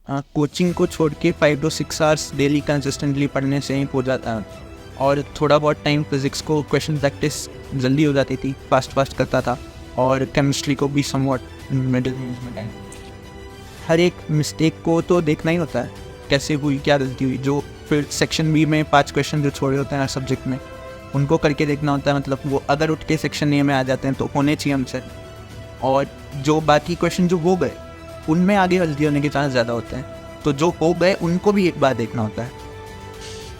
Coaching को छोड़ के 5 to 6 आवर्स डेली कंसिस्टेंटली पढ़ने से ही हो जाता है। और थोड़ा बहुत टाइम फिज़िक्स को क्वेश्चन प्रैक्टिस जल्दी हो जाती थी, फास्ट करता था। और केमिस्ट्री को भी समवॉट मिडिल रेंज में टाइम। हर एक मिस्टेक को तो देखना ही होता है, कैसे हुई, क्या गलती हुई। जो फिर सेक्शन बी में 5 क्वेश्चन जो छोड़े होते हैं हर सब्जेक्ट में, उनको करके देखना होता है। मतलब वो अगर उठ के सेक्शन ए में आ जाते हैं तो होने चाहिए हमसे। और जो बाकी क्वेश्चन जो हो गए उनमें आगे गलती होने के चांस ज़्यादा होते हैं, तो जो हो गए उनको भी एक बार देखना होता है।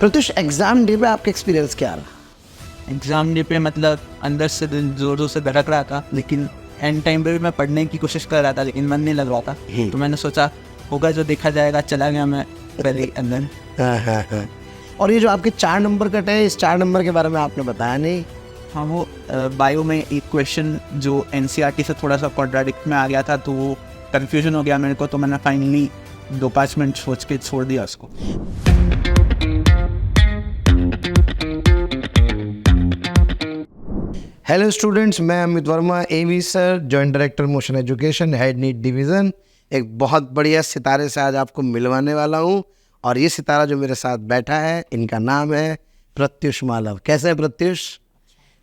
प्रत्युष, एग्जाम डे पे आपका एक्सपीरियंस क्या रहा? एग्ज़ाम डे पे मतलब अंदर से दिल जोरों से धड़क रहा था, लेकिन एंड टाइम पे भी मैं पढ़ने की कोशिश कर रहा था, लेकिन मन नहीं लग रहा था। तो मैंने सोचा होगा जो देखा जाएगा, चला गया मैं पहले ही अंदर। हाँ। और ये जो आपके 4 नंबर कटे हैं, इस 4 नंबर के बारे में आपने बताया नहीं। हाँ, वो बायो में एक क्वेश्चन जो एनसीईआरटी से थोड़ा सा कॉन्ट्राडिक्ट में आ गया था, तो वो कन्फ्यूजन हो गया मेरे को। तो मैंने फाइनली 2-5 मिनट सोच के छोड़ दिया उसको। हेलो स्टूडेंट्स, मैं Amit Verma, AV sir, joint director Motion Education, head NEET division. एक बहुत बढ़िया सितारे से आज आपको मिलवाने वाला हूँ। और ये सितारा जो मेरे साथ बैठा है, इनका नाम है प्रत्युष मालव। कैसे है प्रत्युष?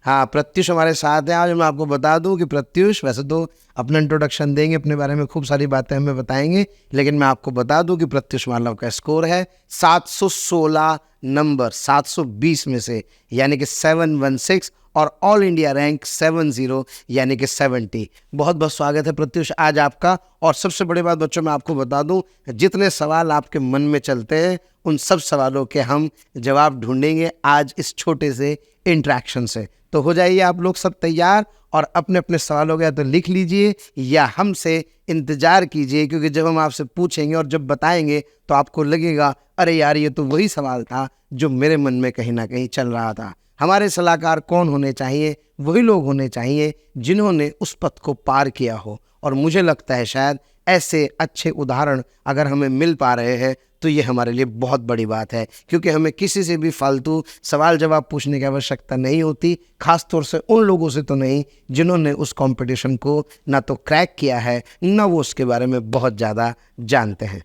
हाँ, प्रत्युष हमारे साथ है आज। मैं आपको बता दूं कि प्रत्युष वैसे तो अपना इंट्रोडक्शन देंगे, अपने बारे में खूब सारी बातें हमें बताएंगे, लेकिन मैं आपको बता दूं कि प्रत्युष मालव का स्कोर है 716 नंबर 720 में से, यानी कि 716, और ऑल इंडिया रैंक 70 यानी कि 70। बहुत बहुत स्वागत है प्रत्युष आज आपका। और सबसे बड़ी बात बच्चों, मैं आपको बता दूं, जितने सवाल आपके मन में चलते हैं उन सब सवालों के हम जवाब ढूंढेंगे आज इस छोटे से इंट्रैक्शन से। तो हो जाइए आप लोग सब तैयार और अपने अपने सवालों का तो लिख लीजिए या हमसे इंतज़ार कीजिए, क्योंकि जब हम आपसे पूछेंगे और जब बताएंगे तो आपको लगेगा अरे यार, ये तो वही सवाल था जो मेरे मन में कहीं ना कहीं चल रहा था। हमारे सलाहकार कौन होने चाहिए? वही लोग होने चाहिए जिन्होंने उस पथ को पार किया हो। और मुझे लगता है शायद ऐसे अच्छे उदाहरण अगर हमें मिल पा रहे हैं तो ये हमारे लिए बहुत बड़ी बात है, क्योंकि हमें किसी से भी फालतू सवाल जवाब पूछने की आवश्यकता नहीं होती, खास तौर से उन लोगों से तो नहीं जिन्होंने उस कंपटीशन को ना तो क्रैक किया है, ना वो उसके बारे में बहुत ज़्यादा जानते हैं।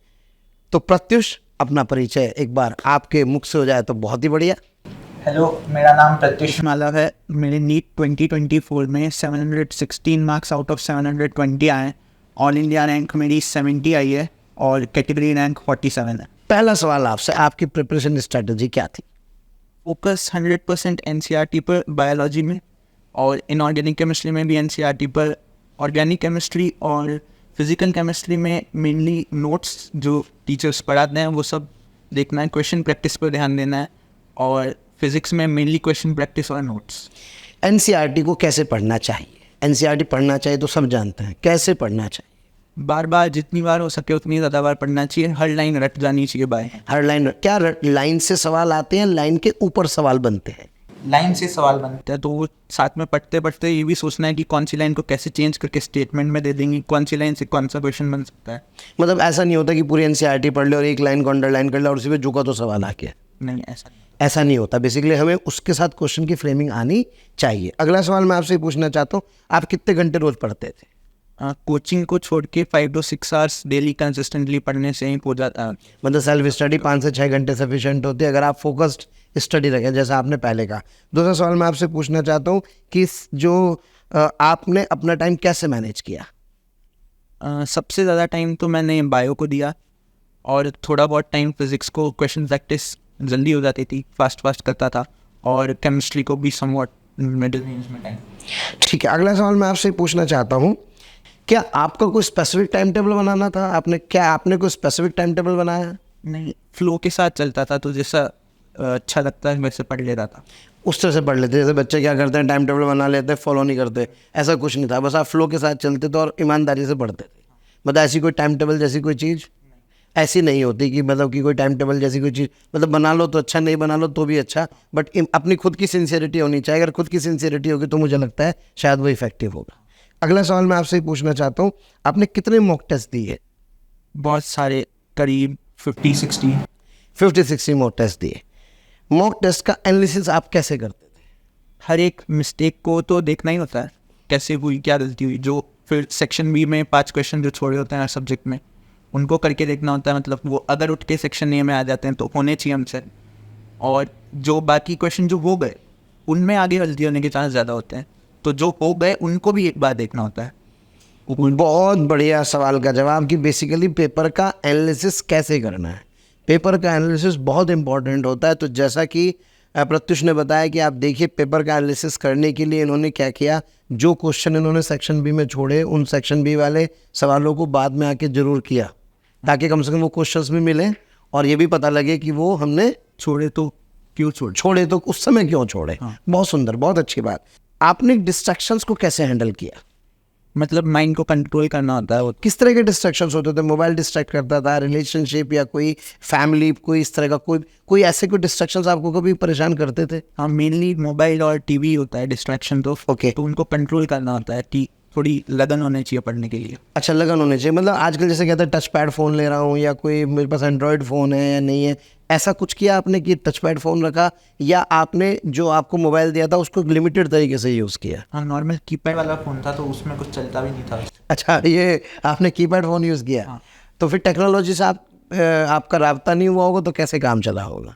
तो प्रत्युष, अपना परिचय एक बार आपके मुख से हो जाए तो बहुत ही बढ़िया। हेलो, मेरा नाम प्रत्युष मालव है। मेरे नीट 2024 में 716 मार्क्स आउट ऑफ 720 आए। ऑल इंडिया रैंक मेरी 70 आई है और कैटेगरी रैंक 47 है। पहला सवाल आपसे, आपकी प्रिपरेशन स्ट्रेटजी क्या थी? फोकस 100% एनसीईआरटी पर बायोलॉजी में, और इनऑर्गेनिक केमिस्ट्री में भी एनसीईआरटी पर। ऑर्गेनिक केमिस्ट्री और फिजिकल केमिस्ट्री में मेनली नोट्स जो टीचर्स पढ़ाते हैं वो सब देखना है, क्वेश्चन प्रैक्टिस पर ध्यान देना है। और फिजिक्स में मेनली क्वेश्चन प्रैक्टिस और नोट्स। एनसीईआरटी को कैसे पढ़ना चाहिए? एनसीईआरटी पढ़ना चाहिए तो सब जानते हैं, कैसे पढ़ना चाहिए? बार बार, जितनी बार हो सके उतनी ज़्यादा बार पढ़ना चाहिए। हर लाइन रट जानी चाहिए बाय। हर लाइन क्या लाइन से सवाल आते हैं, लाइन के ऊपर सवाल बनते हैं? लाइन से सवाल बनते हैं, तो वो साथ में पढ़ते पढ़ते ये भी सोचना है कि कौन सी लाइन को कैसे चेंज करके स्टेटमेंट में दे देंगे, कौन सी लाइन से कौन सा क्वेश्चन बन सकता है। मतलब ऐसा नहीं होता कि पूरी एनसीईआरटी पढ़ ले और एक लाइन को अंडरलाइन कर ले और उसी पे झुका तो सवाल आ गया। नहीं, ऐसा नहीं होता। बेसिकली हमें उसके साथ क्वेश्चन की फ्रेमिंग आनी चाहिए। अगला सवाल मैं आपसे पूछना चाहता हूँ, आप कितने घंटे रोज पढ़ते थे? कोचिंग को छोड़ के 5 to 6 आवर्स डेली कंसिस्टेंटली पढ़ने से ही हो जाता है। मतलब सेल्फ स्टडी 5 से 6 घंटे सफिशिएंट होती है अगर आप फोकस्ड स्टडी रखें, जैसा आपने पहले कहा। दूसरा सवाल मैं आपसे पूछना चाहता हूँ कि जो आपने अपना टाइम कैसे मैनेज किया? सबसे ज़्यादा टाइम तो मैंने बायो को दिया, और थोड़ा बहुत टाइम फिज़िक्स को क्वेश्चन प्रैक्टिस जल्दी हो जाती थी, फास्ट करता था। और केमिस्ट्री को भी समवॉट मिडिल रेंज में टाइम। ठीक है, अगला सवाल मैं आपसे पूछना चाहता हूँ, क्या आपका कोई स्पेसिफिक टाइम टेबल बनाना था? आपने कोई स्पेसिफिक टाइम टेबल बनाया? नहीं, फ्लो के साथ चलता था, तो जैसा अच्छा लगता है वैसे पढ़ लेता था। उस तरह से पढ़ लेते, जैसे बच्चे क्या करते हैं, टाइम टेबल बना लेते हैं, फॉलो नहीं करते, ऐसा कुछ नहीं था। बस आप फ्लो के साथ चलते थे और ईमानदारी से पढ़ते थे। मतलब ऐसी कोई टाइम टेबल जैसी कोई चीज़ ऐसी नहीं होती कि मतलब कि कोई टाइम टेबल जैसी कोई चीज़ मतलब बना लो तो अच्छा, नहीं बना लो तो भी अच्छा, बट अपनी खुद की सिंसियरिटी होनी चाहिए। अगर खुद की सिंसियरिटी होगी तो मुझे लगता है शायद वो इफेक्टिव होगा। अगला सवाल मैं आपसे पूछना चाहता हूँ, आपने कितने मॉक टेस्ट दिए? बहुत सारे, करीब 50-60 मॉक टेस्ट दिए। मॉक टेस्ट का एनालिसिस आप कैसे करते थे? हर एक मिस्टेक को तो देखना ही होता है, कैसे हुई, क्या गलती हुई। जो फिर सेक्शन बी में 5 क्वेश्चन जो छोड़े होते हैं हर सब्जेक्ट में, उनको करके देखना होता है, मतलब वो अगर उठ के सेक्शन ए में आ जाते हैं तो होने चाहिए हमसे, और जो बाकी क्वेश्चन जो हो गए उनमें आगे गलती होने के चांस ज़्यादा होते हैं, तो जो हो गए उनको भी एक बार देखना होता है। बहुत बढ़िया सवाल का जवाब कि बेसिकली पेपर का एनालिसिस कैसे करना है। पेपर का एनालिसिस बहुत इंपॉर्टेंट होता है। तो जैसा कि प्रत्युष ने बताया कि आप देखिए पेपर का एनालिसिस करने के लिए इन्होंने क्या किया, जो क्वेश्चन इन्होंने सेक्शन बी में छोड़े उन सेक्शन बी वाले सवालों को बाद में आके ज़रूर किया, ताकि कम से कम वो क्वेश्चंस भी मिले और ये भी पता लगे कि वो हमने छोड़े तो क्यों छोड़े तो उस समय क्यों छोड़े। हाँ। बहुत सुंदर, बहुत अच्छी बात। आपने डिस्ट्रैक्शंस को कैसे हैंडल किया? मतलब माइंड को कंट्रोल करना होता है। वो किस तरह के डिस्ट्रैक्शंस होते थे? मोबाइल डिस्ट्रैक्ट करता था, रिलेशनशिप या कोई फैमिली, कोई इस तरह का कोई ऐसे कोई डिस्ट्रैक्शंस आपको कभी परेशान करते थे? हाँ, मेनली मोबाइल और टीवी होता है डिस्ट्रैक्शन। तो ओके। तो उनको कंट्रोल करना होता है कि थोड़ी लगन होनी चाहिए पढ़ने के लिए। अच्छा, लगन होनी चाहिए। मतलब आजकल जैसे कहते हैं टच पैड फ़ोन ले रहा हूँ, या कोई मेरे पास एंड्रॉयड फ़ोन है या नहीं है, ऐसा कुछ किया आपने कि टच पैड फ़ोन रखा, या आपने जो आपको मोबाइल दिया था उसको लिमिटेड तरीके से यूज़ किया? हाँ, नॉर्मल कीपैड वाला फ़ोन था तो उसमें कुछ चलता भी नहीं था। अच्छा, ये आपने कीपैड फ़ोन यूज़ किया। हाँ। तो फिर टेक्नोलॉजी से आपका राब्ता नहीं हुआ होगा तो कैसे काम चला होगा?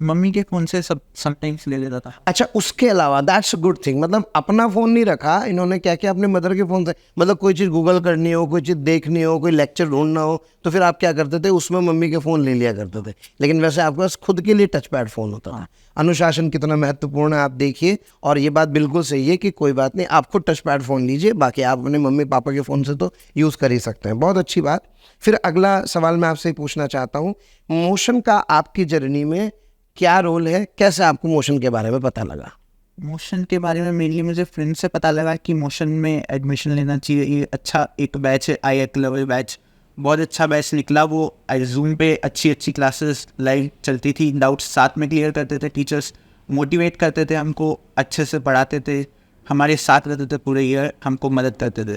मम्मी के फ़ोन से सब समटाइम्स ले लेता था। अच्छा, उसके अलावा दैट्स अ गुड थिंग। मतलब अपना फ़ोन नहीं रखा इन्होंने, क्या क्या अपने मदर के फ़ोन से, मतलब कोई चीज़ गूगल करनी हो, कोई चीज़ देखनी हो, कोई लेक्चर ढूंढना हो, तो फिर आप क्या करते थे, उसमें मम्मी के फ़ोन ले लिया करते थे। लेकिन वैसे आपके पास खुद के लिए टच पैड फ़ोन होता था। अनुशासन कितना महत्वपूर्ण है आप देखिए। और ये बात बिल्कुल सही है कि कोई बात नहीं, आप खुद टच पैड फ़ोन लीजिए, बाकी आप अपने मम्मी पापा के फ़ोन से तो यूज़ कर ही सकते हैं। बहुत अच्छी बात। फिर अगला सवाल मैं आपसे पूछना चाहता हूँ, मोशन का आपकी जर्नी में क्या रोल है? कैसे आपको मोशन के बारे में पता लगा? मोशन के बारे में मेनली मुझे फ्रेंड से पता लगा कि मोशन में एडमिशन लेना चाहिए। ये अच्छा एक बैच है, आई लेवल बैच, बहुत अच्छा बैच निकला। वो जूम पे अच्छी अच्छी क्लासेस लाइव चलती थी, डाउट्स साथ में क्लियर करते थे, टीचर्स मोटिवेट करते थे हमको, अच्छे से पढ़ाते थे, हमारे साथ रहते थे पूरे ईयर, हमको मदद करते थे।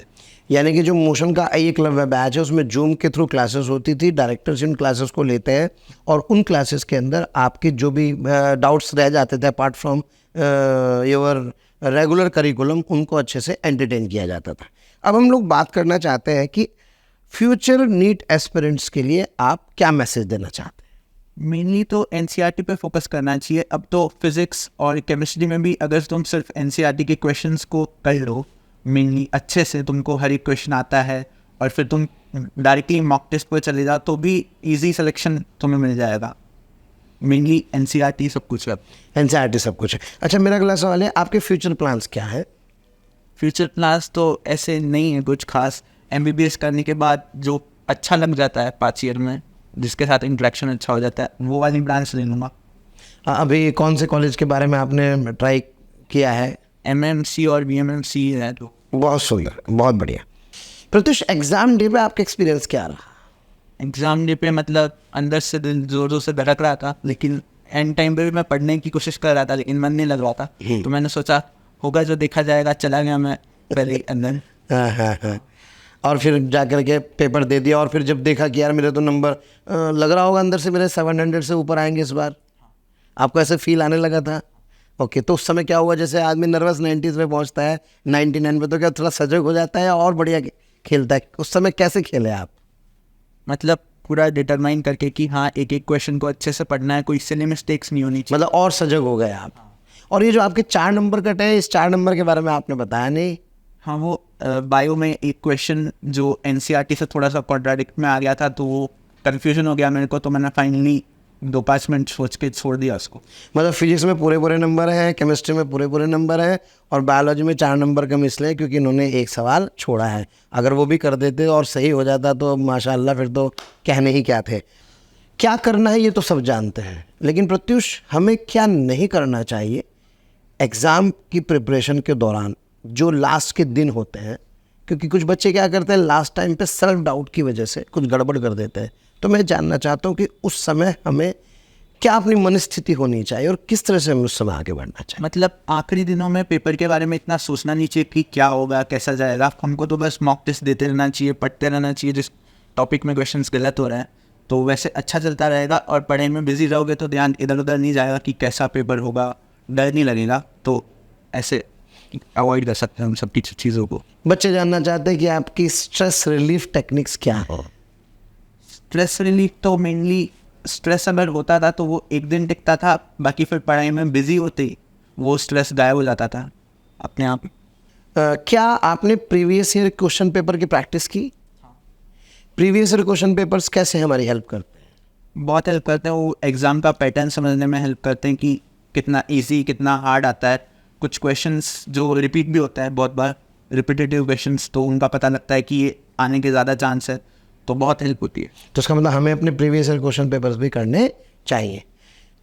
यानी कि जो मोशन का एकलव्य बैच है उसमें जूम के थ्रू क्लासेस होती थी, डायरेक्टर्स इन क्लासेस को लेते हैं और उन क्लासेस के अंदर आपके जो भी डाउट्स रह जाते थे apart from your regular curriculum, उनको अच्छे से एंटरटेन किया जाता था। अब हम लोग बात करना चाहते हैं कि फ्यूचर नीट एस्पिरेंट्स के लिए आप क्या मैसेज देना चाहते हैं? मेनली तो एनसीईआरटी पे फोकस करना चाहिए। अब तो फिजिक्स और केमिस्ट्री में भी अगर तुम सिर्फ एनसीईआरटी के क्वेश्चंस को कर लो मेनली अच्छे से, तुमको हर एक क्वेश्चन आता है और फिर तुम डायरेक्टली मॉक टेस्ट पर चले जाओ तो भी इजी सिलेक्शन तुम्हें मिल जाएगा। मेनली एनसीईआरटी सब कुछ है। एनसीईआरटी सब कुछ है। अच्छा, मेरा अगला सवाल है, आपके फ्यूचर प्लान्स क्या है? फ्यूचर प्लान्स तो ऐसे नहीं है कुछ खास। एमबीबीएस करने के बाद जो अच्छा लग जाता है 5 ईयर में, जिसके साथ इंटरेक्शन अच्छा हो जाता है, वो वाली ब्रांच ले लूँगा। अभी कौन से कॉलेज के बारे में आपने ट्राई किया है? एमएमसी और बीएमएमसी है। तो बहुत सुंदर, बहुत बढ़िया। प्रत्युष, एग्जाम डे पे आपका एक्सपीरियंस क्या रहा? एग्ज़ाम डे पे मतलब अंदर से दिल जोर जोर से धड़क रहा था, लेकिन एंड टाइम पे भी मैं पढ़ने की कोशिश कर रहा था लेकिन मन नहीं लग रहा था। तो मैंने सोचा होगा जो देखा जाएगा, चला गया मैं पहले अंदर। हाँ। और फिर जाकर के पेपर दे दिया और फिर जब देखा कि यार मेरे तो नंबर लग रहा होगा अंदर से मेरे 700 से ऊपर आएंगे इस बार, आपको ऐसे फील आने लगा था? ओके, तो उस समय क्या हुआ? जैसे आदमी नर्वस 90s में पहुंचता है, 99 पे तो क्या थोड़ा सजग हो जाता है और बढ़िया खेलता है? उस समय कैसे खेले आप? मतलब पूरा डिटरमाइन करके कि हाँ एक एक क्वेश्चन को अच्छे से पढ़ना है, कोई सिली मिस्टेक्स नहीं होनी चाहिए। मतलब और सजग हो गए आप। और ये जो आपके 4 नंबर कटे हैं, इस 4 नंबर के बारे में आपने बताया नहीं। हाँ, वो बायो में एक क्वेश्चन जो एनसीईआरटी से थोड़ा सा कॉन्ट्राडिक्ट में आ गया था तो वो कन्फ्यूजन हो गया मेरे को, तो मैंने फाइनली 2-5 मिनट सोच के छोड़ दिया उसको। मतलब फिजिक्स में पूरे नंबर हैं, केमिस्ट्री में पूरे नंबर हैं और बायोलॉजी में 4 नंबर कम इसलिए क्योंकि इन्होंने एक सवाल छोड़ा है। अगर वो भी कर देते और सही हो जाता तो माशाल्लाह, फिर तो कहने ही क्या थे। क्या करना है ये तो सब जानते हैं, लेकिन प्रत्युष हमें क्या नहीं करना चाहिए एग्ज़ाम की प्रिपरेशन के दौरान, जो लास्ट के दिन होते हैं? क्योंकि कुछ बच्चे क्या करते हैं, लास्ट टाइम पे सेल्फ डाउट की वजह से कुछ गड़बड़ कर देते हैं। तो मैं जानना चाहता हूँ कि उस समय हमें क्या अपनी मनस्थिति होनी चाहिए और किस तरह से हमें उस समय आगे बढ़ना चाहिए? मतलब आखिरी दिनों में पेपर के बारे में इतना सोचना नहीं चाहिए कि क्या होगा, कैसा जाएगा। हमको तो बस मॉक टेस्ट देते रहना चाहिए, पढ़ते रहना चाहिए। जिस टॉपिक में क्वेश्चंस गलत हो रहे हैं तो वैसे अच्छा चलता रहेगा और पढ़ाई में बिजी रहोगे तो ध्यान इधर उधर नहीं जाएगा कि कैसा पेपर होगा, डर नहीं लगेगा। तो ऐसे अवॉइड कर सकते हैं हम सब चीज़ों को। बच्चे जानना चाहते हैं कि आपकी स्ट्रेस रिलीफ टेक्निक्स क्या है? स्ट्रेस रिलीफ तो मेनली स्ट्रेस अगर होता था तो वो एक दिन टिकता था, बाकी फिर पढ़ाई में बिजी होते ही वो स्ट्रेस गायब हो जाता था अपने आप। क्या आपने प्रीवियस ईयर क्वेश्चन पेपर की प्रैक्टिस की? प्रीवियस ईयर क्वेश्चन पेपर्स कैसे हमारी हेल्प करते हैं? बहुत हेल्प करते हैं, वो एग्ज़ाम का पैटर्न समझने में हेल्प करते हैं कि कितना इजी कितना हार्ड आता है। कुछ क्वेश्चंस जो रिपीट भी होता है बहुत बार, रिपीटेटिव क्वेश्चंस, तो उनका पता लगता है कि ये आने के ज़्यादा चांस है, तो बहुत हेल्प होती है। तो इसका मतलब हमें अपने प्रीवियस ईयर क्वेश्चन पेपर्स भी करने चाहिए।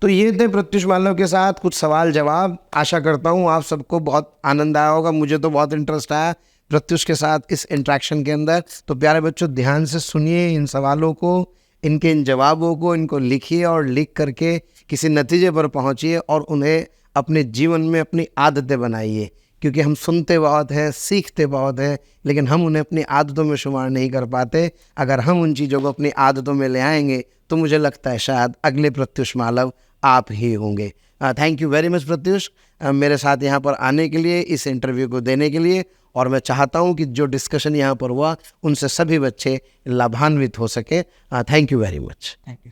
तो ये थे प्रत्युष मालव के साथ कुछ सवाल जवाब। आशा करता हूँ आप सबको बहुत आनंद आया होगा, मुझे तो बहुत इंटरेस्ट आया प्रत्युष के साथ इस इंट्रैक्शन के अंदर। तो प्यारे बच्चों, ध्यान से सुनिए इन सवालों को, इनके इन जवाबों को, इनको लिखिए और लिख करके किसी नतीजे पर पहुँचिए और उन्हें अपने जीवन में अपनी आदतें बनाइए। क्योंकि हम सुनते बहुत हैं, सीखते बहुत हैं, लेकिन हम उन्हें अपनी आदतों में शुमार नहीं कर पाते। अगर हम उन चीज़ों को अपनी आदतों में ले आएंगे तो मुझे लगता है शायद अगले प्रत्युष मालव आप ही होंगे। Thank you very much Pratyush, मेरे साथ यहाँ पर आने के लिए, इस इंटरव्यू को देने के लिए। और मैं चाहता हूँ कि जो डिस्कशन यहाँ पर हुआ उनसे सभी बच्चे लाभान्वित हो सके। Thank you very much. Thank you.